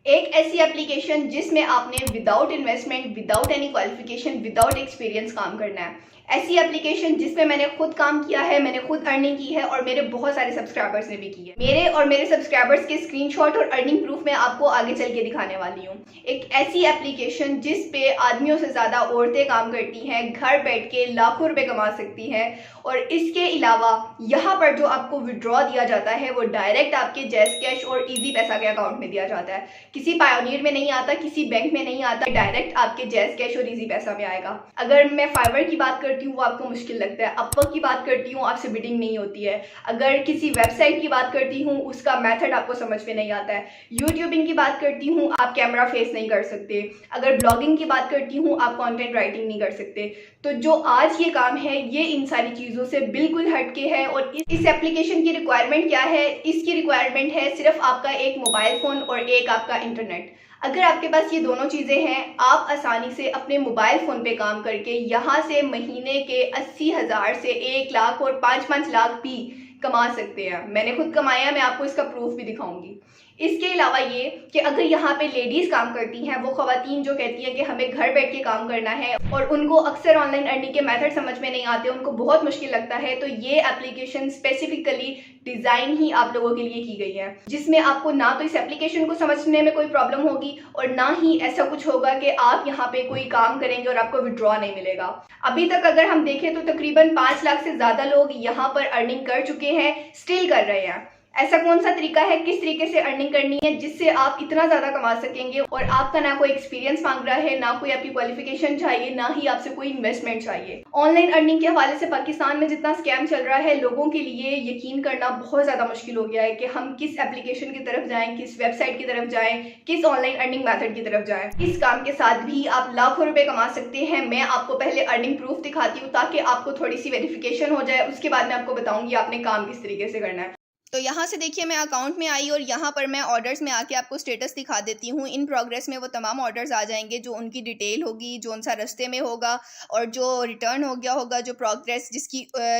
एक ऐसी एप्लीकेशन जिसमें आपने without investment, without any qualification, without experience काम करना है। ऐसी एप्लीकेशन जिसमें मैंने खुद काम किया है, मैंने खुद अर्निंग की है और मेरे बहुत सारे सब्सक्राइबर्स ने भी की है। मेरे और मेरे सब्सक्राइबर्स के स्क्रीनशॉट और अर्निंग प्रूफ मैं आपको आगे चल के दिखाने वाली हूँ। एक ऐसी एप्लीकेशन जिस पे आदमियों से ज़्यादा औरतें काम करती हैं, घर बैठ के लाखों रुपए कमा सकती हैं। और इसके अलावा यहाँ पर जो आपको विड्रॉ दिया जाता है वो डायरेक्ट आपके जैज़ कैश और इजी पैसा के अकाउंट में दिया जाता है। किसी पायोनियर में नहीं आता, किसी बैंक में नहीं आता, डायरेक्ट आपके जैज़ कैश और इजी पैसा में आएगा। अगर मैं फाइवर की बात करती हूँ वो आपको मुश्किल लगता है, अपवर्क की बात करती हूँ आपसे बिडिंग नहीं होती है, अगर किसी वेबसाइट की बात करती हूँ उसका मेथड आपको समझ में नहीं आता है, यूट्यूबिंग की बात करती हूँ आप कैमरा फेस नहीं कर सकते, अगर ब्लॉगिंग की बात करती हूँ आप कंटेंट राइटिंग नहीं कर सकते। तो जो आज ये काम है ये इन सारी चीज़ों से बिल्कुल हटके है। और इस एप्लीकेशन की रिक्वायरमेंट क्या है? इसकी रिक्वायरमेंट है सिर्फ आपका एक मोबाइल फ़ोन और एक आपका इंटरनेट। अगर आपके पास ये दोनों चीज़ें हैं, आप आसानी से अपने मोबाइल फ़ोन पे काम करके यहाँ से महीने के 80,000 से 1 लाख और 5-5 लाख भी कमा सकते हैं। मैंने खुद कमाया, मैं आपको इसका प्रूफ भी दिखाऊंगी। इसके अलावा ये कि अगर यहाँ पे लेडीज़ काम करती हैं, वो ख़वातीन जो कहती हैं कि हमें घर बैठ के काम करना है और उनको अक्सर ऑनलाइन अर्निंग के मेथड समझ में नहीं आते, उनको बहुत मुश्किल लगता है, तो ये एप्लीकेशन स्पेसिफिकली डिज़ाइन ही आप लोगों के लिए की गई है, जिसमें आपको ना तो इस एप्लीकेशन को समझने में कोई प्रॉब्लम होगी और ना ही ऐसा कुछ होगा कि आप यहाँ पे कोई काम करेंगे और आपको विड्रॉ नहीं मिलेगा। अभी तक अगर हम देखें तो तकरीबन 5 लाख से ज़्यादा लोग यहाँ पर अर्निंग कर चुके हैं, स्टिल कर रहे हैं। ऐसा कौन सा तरीका है, किस तरीके से अर्निंग करनी है जिससे आप इतना ज़्यादा कमा सकेंगे और आपका ना कोई एक्सपीरियंस मांग रहा है, ना कोई आपकी क्वालिफिकेशन चाहिए, ना ही आपसे कोई इन्वेस्टमेंट चाहिए। ऑनलाइन अर्निंग के हवाले से पाकिस्तान में जितना स्कैम चल रहा है, लोगों के लिए यकीन करना बहुत ज़्यादा मुश्किल हो गया है कि हम किस एप्लीकेशन की तरफ जाएँ, किस वेबसाइट की तरफ जाएँ, किस ऑनलाइन अर्निंग मैथड की तरफ जाएँ। इस काम के साथ भी आप लाखों रुपये कमा सकते हैं। मैं आपको पहले अर्निंग प्रूफ दिखाती हूँ ताकि आपको थोड़ी सी वेरिफिकेशन हो जाए, उसके बाद मैं आपको बताऊँगी आपने काम किस तरीके से करना है। तो यहाँ से देखिए मैं अकाउंट में आई और यहाँ पर मैं ऑर्डर्स में आके आपको स्टेटस दिखा देती हूँ। इन प्रोग्रेस में वो तमाम ऑर्डर्स आ जाएंगे जो उनकी डिटेल होगी, जो उनसा रास्ते में होगा और जो रिटर्न हो गया होगा, जो प्रोग्रेस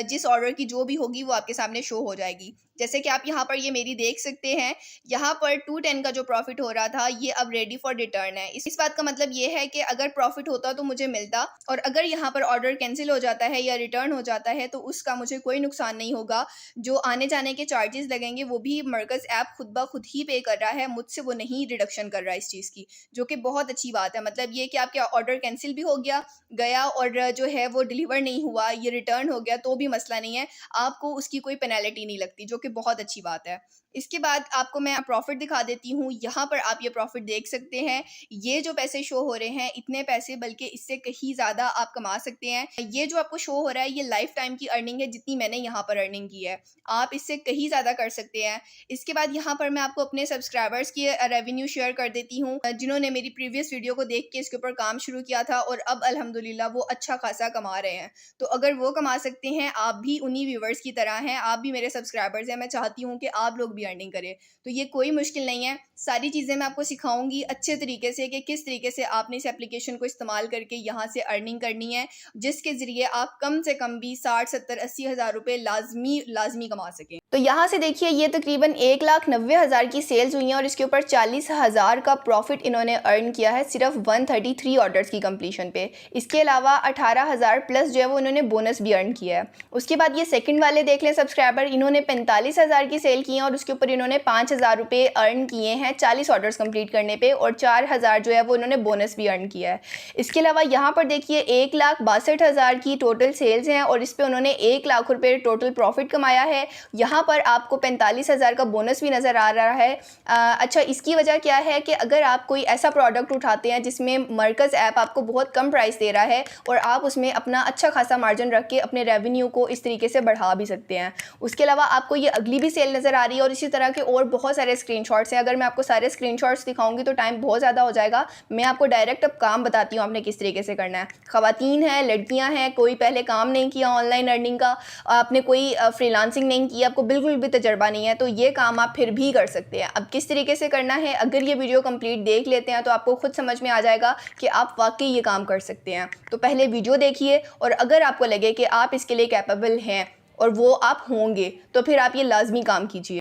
जिस ऑर्डर की जो भी होगी वो आपके सामने शो हो जाएगी। जैसे कि आप यहाँ पर ये मेरी देख सकते हैं, यहाँ पर 210 का जो प्रॉफिट हो रहा था ये अब रेडी फॉर रिटर्न है। इस बात का मतलब ये है कि अगर प्रॉफिट होता तो मुझे मिलता, और अगर यहाँ पर ऑर्डर कैंसिल हो जाता है या रिटर्न हो जाता है तो उसका मुझे कोई नुकसान नहीं होगा। जो आने जाने के चार्जेस लगेंगे वो भी मरकज़ ऐप खुद ब खुद ही पे कर रहा है, मुझसे वो नहीं रिडक्शन कर रहा है इस चीज़ की, जो कि बहुत अच्छी बात है। मतलब ये कि आपका ऑर्डर कैंसिल भी हो गया और जो है वो डिलीवर नहीं हुआ, ये रिटर्न हो गया तो भी मसला नहीं है, आपको उसकी कोई पेनल्टी नहीं लगती, जो कि बहुत अच्छी बात है। इसके बाद आपको मैं प्रॉफिट दिखा देती हूँ। यहाँ पर आप ये प्रॉफिट देख सकते हैं। ये जो पैसे शो हो रहे हैं इतने पैसे बल्कि इससे कहीं ज़्यादा आप कमा सकते हैं। ये जो आपको शो हो रहा है ये लाइफ टाइम की अर्निंग है, जितनी मैंने यहाँ पर अर्निंग की है, आप इससे कहीं ज़्यादा कर सकते हैं। इसके बाद यहाँ पर मैं आपको अपने सब्सक्राइबर्स की रेवेन्यू शेयर कर देती हूँ, जिन्होंने मेरी प्रीवियस वीडियो को देख के इसके ऊपर काम शुरू किया था और अब अल्हम्दुलिल्लाह वो अच्छा खासा कमा रहे हैं। तो अगर वो कमा सकते हैं, आप भी उन्हीं व्यूवर्स की तरह हैं, आप भी मेरे सब्सक्राइबर्स हैं, मैं चाहती हूँ कि आप लोग भी अर्निंग करें। तो ये कोई मुश्किल नहीं है, सारी चीज़ें मैं आपको सिखाऊंगी अच्छे तरीके से कि किस तरीके से आपने इस एप्लीकेशन को इस्तेमाल करके यहाँ से अर्निंग करनी है, जिसके ज़रिए आप कम से कम भी 60, 70, 80 हज़ार रुपये लाजमी कमा सकें। तो यहाँ से देखिए ये तकरीबन 1,90,000 की सेल्स हुई हैं और इसके ऊपर 40,000 का प्रॉफिट इन्होंने अर्न किया है सिर्फ 133 ऑर्डर्स की कंप्लीशन पे। इसके अलावा 18,000 प्लस जो है वो इन्होंने बोनस भी अर्न किया है। उसके बाद ये सेकंड वाले देख लें सब्सक्राइबर, इन्होंने 45,000 की सेल की है और उसके ऊपर इन्होंने 5,000 रुपये अर्न किए हैं 40 ऑर्डर्स कंप्लीट करने पे, और 4,000 जो है वो इन्होंने बोनस भी अर्न किया है। इसके अलावा यहाँ पर देखिए 1,62,000 की टोटल सेल्स हैं और इस पर उन्होंने 1 लाख रुपये टोटल प्रॉफिट कमाया है। यहाँ पर आपको 45,000 का बोनस भी नज़र आ रहा है। अच्छा, इसकी वजह क्या है कि अगर आप कोई ऐसा प्रोडक्ट उठाते हैं जिसमें मरकज़ ऐप आपको बहुत कम प्राइस दे रहा है और आप उसमें अपना अच्छा खासा मार्जिन रख के अपने रेवेन्यू को इस तरीके से बढ़ा भी सकते हैं। उसके अलावा आपको ये अगली भी सेल नज़र आ रही है और इसी तरह के और बहुत सारे स्क्रीनशॉट्स हैं। अगर मैं आपको सारे स्क्रीनशॉट्स दिखाऊंगी तो टाइम बहुत ज़्यादा हो जाएगा। मैं आपको डायरेक्ट अब काम बताती हूँ आपने किस तरीके से करना है। ख़वातीन हैं, लड़कियाँ हैं, कोई पहले काम नहीं किया ऑनलाइन अर्निंग का, आपने कोई फ्रीलांसिंग नहीं की, आपको बिल्कुल भी तजर्बा नहीं है, तो ये काम आप फिर भी कर सकते हैं। अब किस तरीके से करना है, अगर ये वीडियो कंप्लीट देख लेते हैं तो आपको खुद समझ में आ जाएगा कि आप वाकई ये काम कर सकते हैं। तो पहले वीडियो देखिए और अगर आपको लगे कि आप इसके लिए कैपेबल हैं और वो आप होंगे तो फिर आप ये लाजमी काम कीजिए।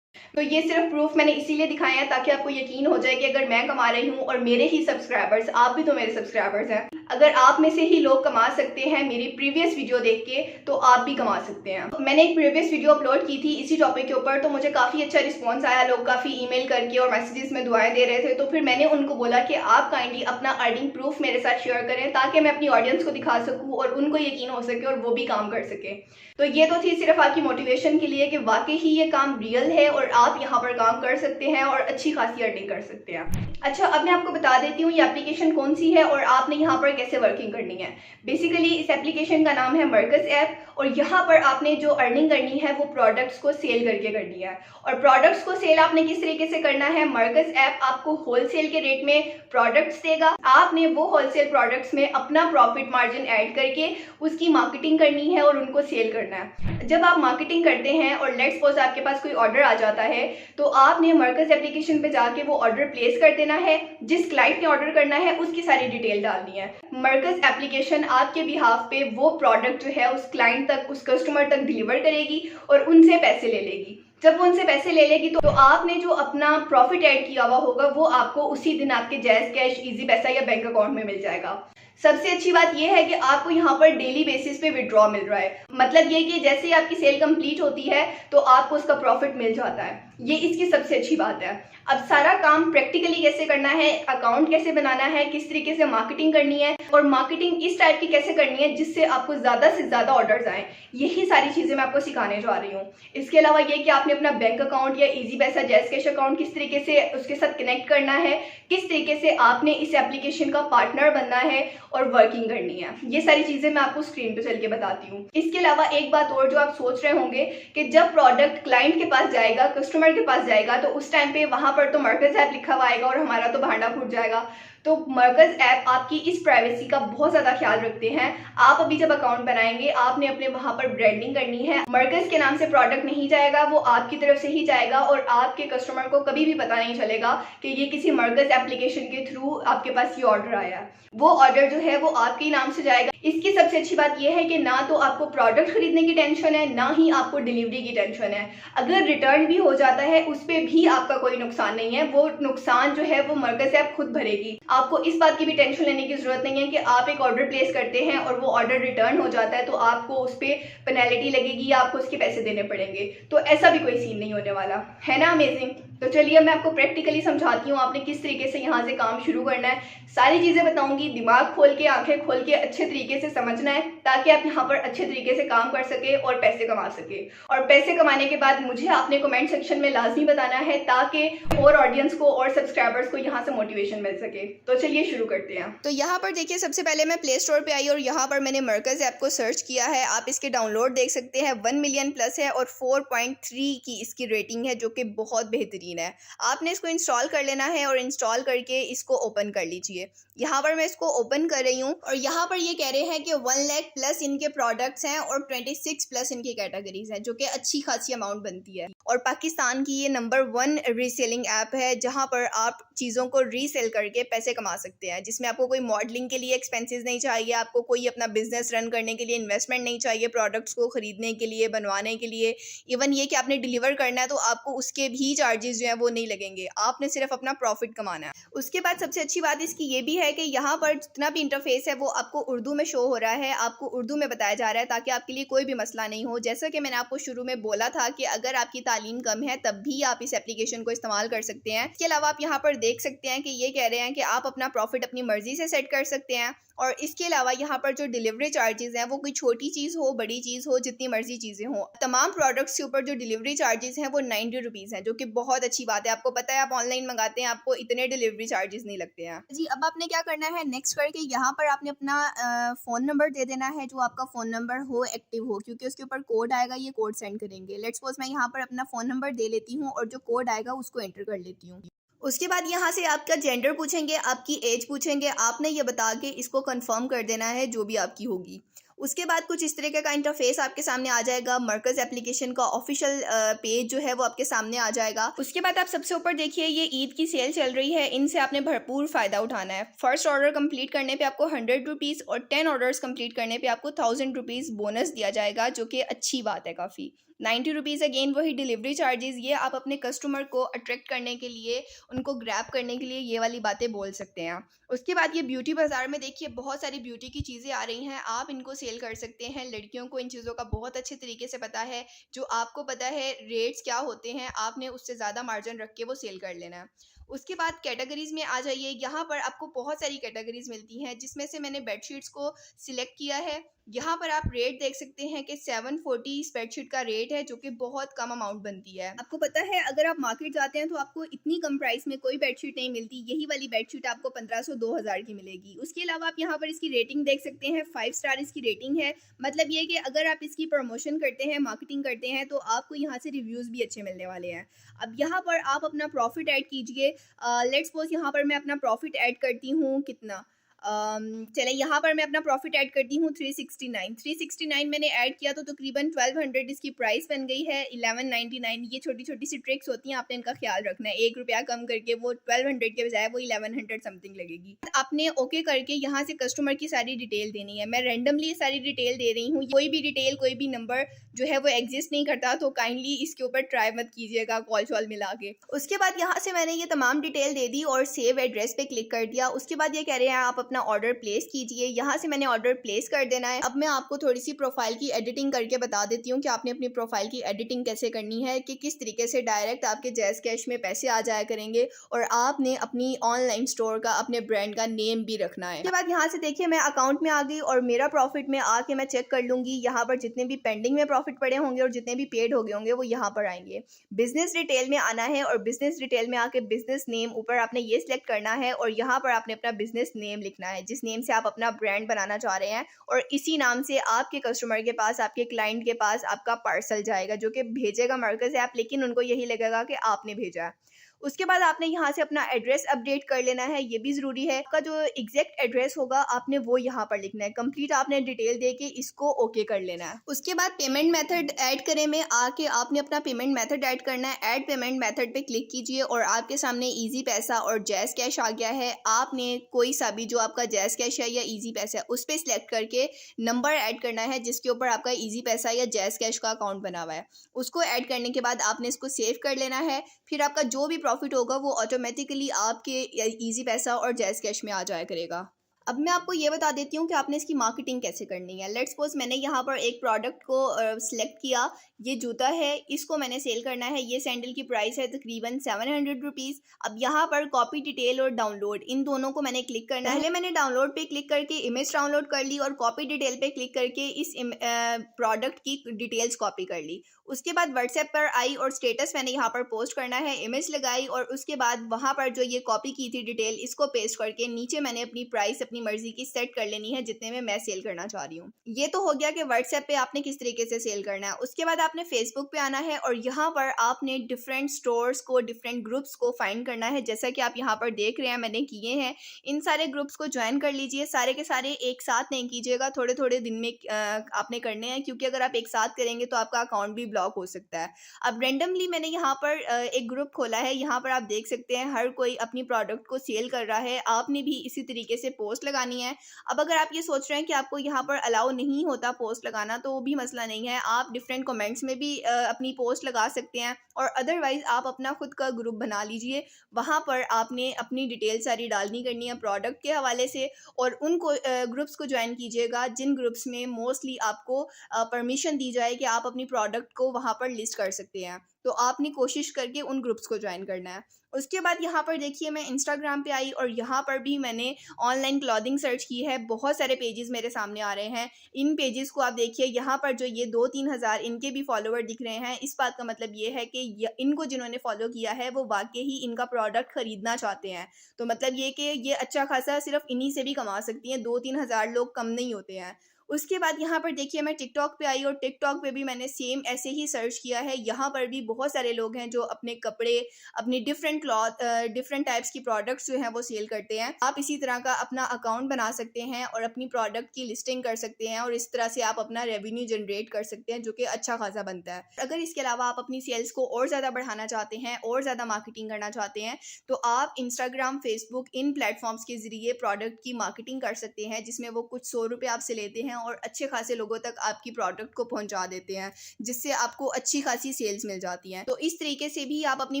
तो ये सिर्फ प्रूफ मैंने इसीलिए दिखाए हैं ताकि आपको यकीन हो जाए कि अगर मैं कमा रही हूँ और मेरे ही सब्सक्राइबर्स, आप भी तो मेरे सब्सक्राइबर्स हैं, अगर आप में से ही लोग कमा सकते हैं मेरी प्रीवियस वीडियो देख के, तो आप भी कमा सकते हैं। मैंने एक प्रीवियस वीडियो अपलोड की थी इसी टॉपिक के ऊपर, तो मुझे काफ़ी अच्छा रिस्पॉन्स आया, लोग काफ़ी ईमेल करके और मैसेजेस में दुआएं दे रहे थे। तो फिर मैंने उनको बोला कि आप काइंडली अपना अर्निंग प्रूफ मेरे साथ शेयर करें ताकि मैं अपनी ऑडियंस को दिखा सकूँ और उनको यकीन हो सके और वो भी काम कर सके। तो ये तो थी सिर्फ आपकी मोटिवेशन के लिए कि वाकई ही ये काम रियल है और आप यहाँ पर काम कर सकते हैं और अच्छी खासी अर्निंग कर सकते हैं। अच्छा, अब मैं आपको बता देती हूँ ये एप्लीकेशन कौन सी है और आपने यहाँ पर कैसे वर्किंग करनी है। बेसिकली इस एप्लीकेशन का नाम है मरकज़ ऐप और यहाँ पर आपने जो अर्निंग करनी है वो प्रोडक्ट्स को सेल करके करनी है। और प्रोडक्ट्स को सेल आपने किस तरीके से करना है, मरकज़ ऐप आपको होलसेल के रेट में प्रोडक्ट्स देगा, आपने वो होलसेल प्रोडक्ट्स में अपना प्रॉफिट मार्जिन ऐड करके उसकी मार्केटिंग करनी है और उनको सेल करना है। जब आप मार्केटिंग करते हैं और लेट्स सपोज आपके पास कोई ऑर्डर आ जाता है, तो आपने मरकज़ एप्लीकेशन पे जाके वो ऑर्डर प्लेस कर देना है, जिस क्लाइंट ने ऑर्डर करना है उसकी सारी डिटेल डालनी है। मरकज़ एप्लीकेशन आपके बिहाफ पे वो प्रोडक्ट जो है उस क्लाइंट तक, उस कस्टमर तक डिलीवर करेगी और उनसे पैसे ले लेगी। जब वो उनसे पैसे ले लेगी तो आपने जो अपना प्रॉफिट ऐड किया हुआ होगा वो आपको उसी दिन आपके जैज़ कैश, इजी पैसा या बैंक अकाउंट में मिल जाएगा। सबसे अच्छी बात यह है कि आपको यहाँ पर डेली बेसिस पे विड्रॉ मिल रहा है, मतलब ये कि जैसे ही आपकी सेल कंप्लीट होती है तो आपको उसका प्रॉफिट मिल जाता है। ये इसकी सबसे अच्छी बात है। अब सारा काम प्रैक्टिकली कैसे करना है, अकाउंट कैसे बनाना है, किस तरीके से मार्केटिंग करनी है और मार्केटिंग इस टाइप की कैसे करनी है जिससे आपको ज़्यादा से ज़्यादा ऑर्डर्स आएँ, यही सारी चीज़ें मैं आपको सिखाने जा रही हूँ। इसके अलावा ये कि आपने अपना बैंक अकाउंट या इजी पैसा, जैज़ कैश अकाउंट किस तरीके से उसके साथ कनेक्ट करना है, किस तरीके से आपने इस एप्लीकेशन का पार्टनर बनना है और वर्किंग करनी है, ये सारी चीज़ें मैं आपको स्क्रीन पे चल के बताती हूँ। इसके अलावा एक बात और जो आप सोच रहे होंगे कि जब प्रोडक्ट क्लाइंट के पास जाएगा, कस्टमर के पास जाएगा, तो उस टाइम पे वहाँ पर तो मरकज़ ऐप लिखा हुआ आएगा और हमारा तो भांडा फूट जाएगा। तो मरकज़ ऐप आपकी इस प्राइवेसी का बहुत ज़्यादा ख्याल रखते हैं। आप अभी जब अकाउंट बनाएंगे आपने अपने वहाँ पर ब्रांडिंग करनी है, मरकज़ के नाम से प्रोडक्ट नहीं जाएगा, वो आपकी तरफ से ही जाएगा और आपके कस्टमर को कभी भी पता नहीं चलेगा कि ये किसी मरकज़ एप्लीकेशन के थ्रू आपके पास ये ऑर्डर आया है। वो ऑर्डर जो है वो आपके ही नाम से जाएगा। इसकी सबसे अच्छी बात यह है कि ना तो आपको प्रोडक्ट खरीदने की टेंशन है, ना ही आपको डिलीवरी की टेंशन है। अगर रिटर्न भी हो जाता है उस पर भी आपका कोई नुकसान नहीं है, वो नुकसान जो है वो मरकज़ ऐप खुद भरेगी। आपको इस बात की भी टेंशन लेने की जरूरत नहीं है कि आप एक ऑर्डर प्लेस करते हैं और वो ऑर्डर रिटर्न हो जाता है तो आपको उस पर पेनल्टी लगेगी या आपको उसके पैसे देने पड़ेंगे। तो ऐसा भी कोई सीन नहीं होने वाला है ना। अमेजिंग। तो चलिए मैं आपको प्रैक्टिकली समझाती हूँ आपने किस तरीके से यहाँ से काम शुरू करना है। सारी चीज़ें बताऊंगी, दिमाग खोल के, आंखें खोल के अच्छे तरीके से समझना है ताकि आप यहाँ पर अच्छे तरीके से काम कर सके और पैसे कमा सके। और पैसे कमाने के बाद मुझे आपने कमेंट सेक्शन में लाजमी बताना है ताकि और ऑडियंस को और सब्सक्राइबर्स को यहाँ से मोटिवेशन मिल सके। तो चलिए शुरू करते हैं। तो यहाँ पर देखिए, सबसे पहले मैं प्ले स्टोर पे आई और यहाँ पर मैंने मरकज़ ऐप को सर्च किया है। आप इसके डाउनलोड देख सकते हैं, 1 मिलियन प्लस है और 4.3 की इसकी रेटिंग है जो कि बहुत बेहतरीन है। आपने इसको इंस्टॉल कर लेना है और इंस्टॉल करके इसको ओपन कर लीजिए। यहाँ पर मैं इसको ओपन कर रही हूँ और यहाँ पर ये कह रहे हैं कि 1 लाख प्लस इनके प्रोडक्ट्स हैं और 26 प्लस इनकी कैटेगरीज हैं जो कि अच्छी खासी अमाउंट बनती है। और पाकिस्तान की ये नंबर 1 रीसेलिंग ऐप है जहाँ पर आप चीज़ों को रीसेल करके पैसे कमा सकते हैं, जिसमें आपको कोई मॉडलिंग के लिए एक्सपेंसेस नहीं चाहिए, आपको कोई अपना बिजनेस रन करने के लिए इन्वेस्टमेंट नहीं चाहिए, प्रोडक्ट्स को खरीदने के लिए, बनवाने के लिए, इवन ये कि आपने डिलीवर करना है तो आपको उसके भी चार्जेस जो हैं वो नहीं लगेंगे, आपने सिर्फ अपना प्रॉफिट कमाना है। उसके बाद सबसे अच्छी बात इसकी ये भी है कि यहाँ पर जितना भी इंटरफेस है वो आपको उर्दू में शो हो रहा है, आपको उर्दू में बताया जा रहा है ताकि आपके लिए कोई भी मसला नहीं हो। जैसा कि मैंने आपको शुरू में बोला था कि अगर आपकी तालीम कम है तब भी आप इस एप्लीकेशन को इस्तेमाल कर सकते हैं। इसके अलावा आप यहाँ पर देख सकते हैं कि ये कह रहे हैं कि आप अपना प्रॉफिट अपनी मर्जी से सेट कर सकते हैं। और इसके अलावा यहाँ पर जो डिलीवरी चार्जेस हैं वो कोई छोटी चीज़ हो, बड़ी चीज़ हो, जितनी मर्जी चीज़ें हों, तमाम प्रोडक्ट्स के ऊपर जो डिलीवरी चार्जेस हैं वो 90 रुपीज़ हैं, जो कि बहुत अच्छी बात है। आपको पता है आप ऑनलाइन मंगाते हैं, आपको इतने डिलीवरी चार्जेस नहीं लगते हैं जी। अब आपने क्या करना है, नेक्स्ट करके यहाँ पर आपने अपना फ़ोन नंबर दे देना है, जो आपका फ़ोन नंबर हो, एक्टिव हो, क्योंकि उसके ऊपर कोड आएगा, ये कोड सेंड करेंगे। लेट्स सपोज मैं यहाँ पर अपना फ़ोन नंबर दे लेती हूँ और जो कोड आएगा उसको एंटर कर लेती हूँ। उसके बाद यहाँ से आपका जेंडर पूछेंगे, आपकी एज पूछेंगे, आपने ये बता के इसको कंफर्म कर देना है जो भी आपकी होगी। उसके बाद कुछ इस तरीके का इंटरफेस आपके सामने आ जाएगा। मरकज़ एप्लीकेशन का ऑफिशियल पेज जो है वो आपके सामने आ जाएगा। उसके बाद आप सबसे ऊपर देखिए, ये ईद की सेल चल रही है, इनसे आपने भरपूर फ़ायदा उठाना है। फर्स्ट ऑर्डर कंप्लीट करने पे आपको 100 रुपीज़ और 10 ऑर्डर्स कंप्लीट करने पे आपको 1000 रुपीज़ बोनस दिया जाएगा, जो कि अच्छी बात है काफ़ी। ₹90 अगेन वही डिलीवरी चार्जेस, ये आप अपने कस्टमर को अट्रैक्ट करने के लिए, उनको ग्रैब करने के लिए ये वाली बातें बोल सकते हैं। उसके बाद ये ब्यूटी बाज़ार में देखिए बहुत सारी ब्यूटी की चीज़ें आ रही हैं, आप इनको सेल कर सकते हैं। लड़कियों को इन चीज़ों का बहुत अच्छे तरीके से पता है, जो आपको पता है रेट्स क्या होते हैं, आपने उससे ज़्यादा मार्जिन रख के वो सेल कर लेना है। उसके बाद कैटेगरीज़ में आ जाइए, यहाँ पर आपको बहुत सारी कैटेगरीज़ मिलती हैं, जिसमें से मैंने बेडशीट्स को सिलेक्ट किया है। यहाँ पर आप रेट देख सकते हैं कि 740 इस बेडशीट का रेट है, जो कि बहुत कम अमाउंट बनती है। आपको पता है अगर आप मार्केट जाते हैं तो आपको इतनी कम प्राइस में कोई बेडशीट नहीं मिलती, यही वाली बेडशीट आपको 1500-2000 की मिलेगी। उसके अलावा आप यहाँ पर इसकी रेटिंग देख सकते हैं, 5 स्टार इसकी रेटिंग है। मतलब ये कि अगर आप इसकी प्रमोशन करते हैं, मार्केटिंग करते हैं, तो आपको यहाँ से रिव्यूज़ भी अच्छे मिलने वाले हैं। अब यहाँ पर आप अपना प्रॉफिट ऐड कीजिए। लेट्स सपोज यहाँ पर मैं अपना प्रॉफिट ऐड करती हूँ कितना, चलें यहाँ पर मैं अपना प्रॉफिट ऐड करती हूँ 369 मैंने ऐड किया तो तकरीबन 1200 इसकी प्राइस बन गई है। 1199 ये छोटी छोटी सी ट्रिक्स होती हैं, आपने इनका ख्याल रखना है। ₹1 कम करके वो 1200 के बजाय वो 1100 समथिंग लगेगी। आपने ओके करके यहाँ से कस्टमर की सारी डिटेल देनी है। मैं रैंडमली सारी डिटेल दे रही हूँ, कोई भी डिटेल कोई भी नंबर जो है वो एग्जिस्ट नहीं करता, तो काइंडली इसके ऊपर ट्राई मत कीजिएगा कॉल शॉल मिला के। उसके बाद यहाँ से मैंने ये तमाम डिटेल दे दी और सेव एड्रेस पे क्लिक कर दिया। उसके बाद ये कह रहे हैं आप अपना ऑर्डर प्लेस कीजिए, यहाँ से मैंने ऑर्डर प्लेस कर देना है। अब मैं आपको थोड़ी सी प्रोफाइल की एडिटिंग करके बता देती हूँ कि आपने अपनी प्रोफाइल की एडिटिंग कैसे करनी है, कि किस तरीके से डायरेक्ट आपके जैज़ कैश में पैसे आ जाया करेंगे और आपने अपनी ऑनलाइन स्टोर का, अपने ब्रांड का नेम भी रखना है। उसके बाद यहाँ से देखिए मैं अकाउंट में आ गई और मेरा प्रॉफिट में आके मैं चेक कर लूँगी। यहाँ पर जितने भी पेंडिंग में प्रॉफिट पड़े होंगे और जितने भी पेड हो गए होंगे वो यहाँ पर आएंगे। बिजनेस डिटेल में आना है और बिजनेस डिटेल में आके बिजनेस नेम ऊपर आपने ये सिलेक्ट करना है और यहाँ पर आपने अपना बिजनेस नेम लिखना है, जिस नेम से आप अपना ब्रांड बनाना चाह रहे हैं, और इसी नाम से आपके कस्टमर के पास, आपके क्लाइंट के पास आपका पार्सल जाएगा, जो कि भेजेगा मरकज़ ऐप, लेकिन उनको यही लगेगा कि आपने भेजा है। उसके बाद आपने यहाँ से अपना एड्रेस अपडेट कर लेना है, ये भी ज़रूरी है। आपका जो एग्जैक्ट एड्रेस होगा आपने वो यहाँ पर लिखना है। कंप्लीट आपने डिटेल दे के इसको ओके कर लेना है। उसके बाद पेमेंट मेथड ऐड करें में आके आपने अपना पेमेंट मेथड ऐड करना है। ऐड पेमेंट मेथड पे क्लिक कीजिए और आपके सामने इजी पैसा और जैज़ कैश आ गया है। आपने कोई सा भी जो आपका जैज़ कैश है या इजी पैसा है उस पर सिलेक्ट करके नंबर ऐड करना है जिसके ऊपर आपका इजी पैसा या जैज़ कैश का अकाउंट बना हुआ है। उसको ऐड करने के बाद आपने इसको सेव कर लेना है। फिर आपका जो भी प्रॉफिट होगा वो ऑटोमेटिकली आपके इजी पैसा और जैज़ कैश में आ जाया करेगा। अब मैं आपको ये बता देती हूँ कि आपने इसकी मार्केटिंग कैसे करनी है। लेट्स सपोज मैंने यहाँ पर एक प्रोडक्ट को सिलेक्ट किया, ये जूता है, इसको मैंने सेल करना है। ये सैंडल की प्राइस है तकरीबन ₹700। अब यहाँ पर कॉपी डिटेल और डाउनलोड, इन दोनों को मैंने क्लिक करना है। पहले मैंने डाउनलोड पे क्लिक करके इमेज डाउनलोड कर ली और कॉपी डिटेल पे क्लिक करके इस प्रोडक्ट की डिटेल्स कॉपी कर ली। उसके बाद व्हाट्सएप पर आई और स्टेटस मैंने यहाँ पर पोस्ट करना है, इमेज लगाई और उसके बाद वहाँ पर जो ये कॉपी की थी डिटेल इसको पेस्ट करके नीचे मैंने अपनी प्राइस अपनी मर्जी की सेट कर लेनी है जितने में मैं सेल करना चाह रही हूँ। ये तो हो गया कि व्हाट्सएप पे आपने किस तरीके से सेल करना है। उसके बाद आपने फेसबुक पे आना है और यहाँ पर आपने डिफरेंट स्टोर्स को, डिफरेंट ग्रुप्स को फाइंड करना है। जैसा कि आप यहाँ पर देख रहे हैं मैंने किए हैं, इन सारे ग्रुप्स को ज्वाइन कर लीजिए। सारे के सारे एक साथ नहीं कीजिएगा, थोड़े थोड़े दिन में आपने करने हैं, क्योंकि अगर आप एक साथ करेंगे तो आपका अकाउंट भी ब्लॉक हो सकता है। अब रेंडमली मैंने यहाँ पर एक ग्रुप खोला है, यहाँ पर आप देख सकते हैं हर कोई अपनी प्रोडक्ट को सेल कर रहा है। आपने भी इसी तरीके से पोस्ट लगानी है। अब अगर आप ये सोच रहे हैं कि आपको यहाँ पर अलाउ नहीं होता पोस्ट लगाना, तो वो भी मसला नहीं है, आप डिफरेंट कमेंट्स में भी अपनी पोस्ट लगा सकते हैं और अदरवाइज आप अपना खुद का ग्रुप बना लीजिए। वहाँ पर आपने अपनी डिटेल सारी डालनी करनी है प्रोडक्ट के हवाले से और उनको ग्रुप्स को ज्वाइन कीजिएगा जिन ग्रुप्स में मोस्टली आपको परमिशन दी जाए कि आप अपनी प्रोडक्ट को वहाँ पर लिस्ट कर सकते हैं। तो आपने कोशिश करके उन ग्रुप्स को ज्वाइन करना है। उसके बाद यहाँ पर देखिए मैं इंस्टाग्राम पे आई और यहाँ पर भी मैंने ऑनलाइन क्लॉथिंग सर्च की है। बहुत सारे पेजेस मेरे सामने आ रहे हैं। इन पेजेस को आप देखिए, यहाँ पर जो ये 2-3 हज़ार इनके भी फॉलोवर दिख रहे हैं। इस बात का मतलब ये है कि इनको जिन्होंने फॉलो किया है वो वाकई ही इनका प्रोडक्ट ख़रीदना चाहते हैं। तो मतलब ये कि ये अच्छा खासा सिर्फ इन्हीं से भी कमा सकती हैं। 2-3 हज़ार लोग कम नहीं होते हैं। उसके बाद यहाँ पर देखिए मैं टिकटॉक पे आई और टिकटॉक पे भी मैंने सेम ऐसे ही सर्च किया है। यहाँ पर भी बहुत सारे लोग हैं जो अपने कपड़े, अपनी डिफरेंट क्लॉथ, डिफरेंट टाइप्स की प्रोडक्ट्स जो हैं वो सेल करते हैं। आप इसी तरह का अपना अकाउंट बना सकते हैं और अपनी प्रोडक्ट की लिस्टिंग कर सकते हैं और इस तरह से आप अपना रेवेन्यू जनरेट कर सकते हैं, जो कि अच्छा खासा बनता है। अगर इसके अलावा आप अपनी सेल्स को और ज़्यादा बढ़ाना चाहते हैं और ज़्यादा मार्केटिंग करना चाहते हैं, तो आप इंस्टाग्राम, फेसबुक इन प्लेटफॉर्म्स के ज़रिए प्रोडक्ट की मार्केटिंग कर सकते हैं, जिसमें वो कुछ ₹100 आपसे लेते हैं और अच्छे खासे लोगों तक आपकी प्रोडक्ट को पहुंचा देते हैं, जिससे आपको अच्छी खासी सेल्स मिल जाती हैं। तो इस तरीके से भी आप अपनी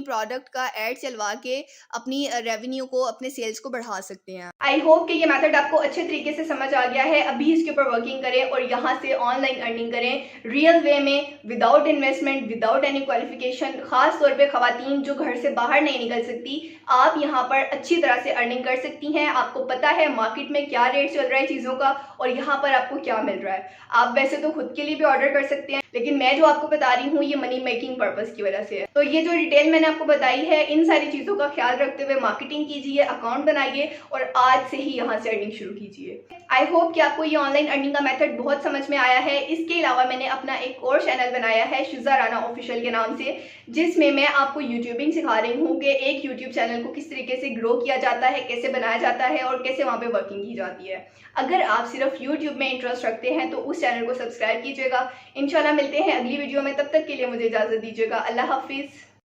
प्रोडक्ट का ऐड चलवा के अपनी रेवेन्यू को, अपने सेल्स को बढ़ा सकते हैं। आई होप कि ये मेथड आपको अच्छे तरीके से समझ आ गया है। अभी इसके ऊपर वर्किंग करें और यहाँ से ऑनलाइन अर्निंग करें रियल वे में, without investment, without any qualification. खास तौर पे खवातीन जो घर से बाहर नहीं निकल सकती, आप यहाँ पर अच्छी तरह से अर्निंग कर सकती हैं। आपको पता है मार्केट में क्या रेट चल रहा है चीज़ों का और यहाँ पर आपको क्या मिल रहा है। आप वैसे तो खुद के लिए भी ऑर्डर कर सकते हैं, लेकिन मैं जो आपको बता रही हूँ ये मनी मेकिंग पर्पस की वजह से है। तो ये जो डिटेल मैंने आपको बताई है, इन सारी चीज़ों का ख्याल रखते हुए मार्केटिंग कीजिए, अकाउंट बनाइए और आज से ही यहाँ से अर्निंग शुरू कीजिए। आई होप कि आपको ये ऑनलाइन अर्निंग का मेथड बहुत समझ में आया है। इसके अलावा मैंने अपना एक और चैनल बनाया है शुजा राना ऑफिशियल के नाम से, जिसमें मैं आपको यूट्यूबिंग सिखा रही हूँ कि एक यूट्यूब चैनल को किस तरीके से ग्रो किया जाता है, कैसे बनाया जाता है और कैसे वहाँ पे वर्किंग की जाती है। अगर आप सिर्फ यूट्यूब में इंटरेस्ट रखते हैं तो उस चैनल को सब्सक्राइब कीजिएगा। इंशाल्लाह मिलते हैं अगली वीडियो में, तब तक के लिए मुझे इजाज़त दीजिएगा। अल्लाह हाफिज़।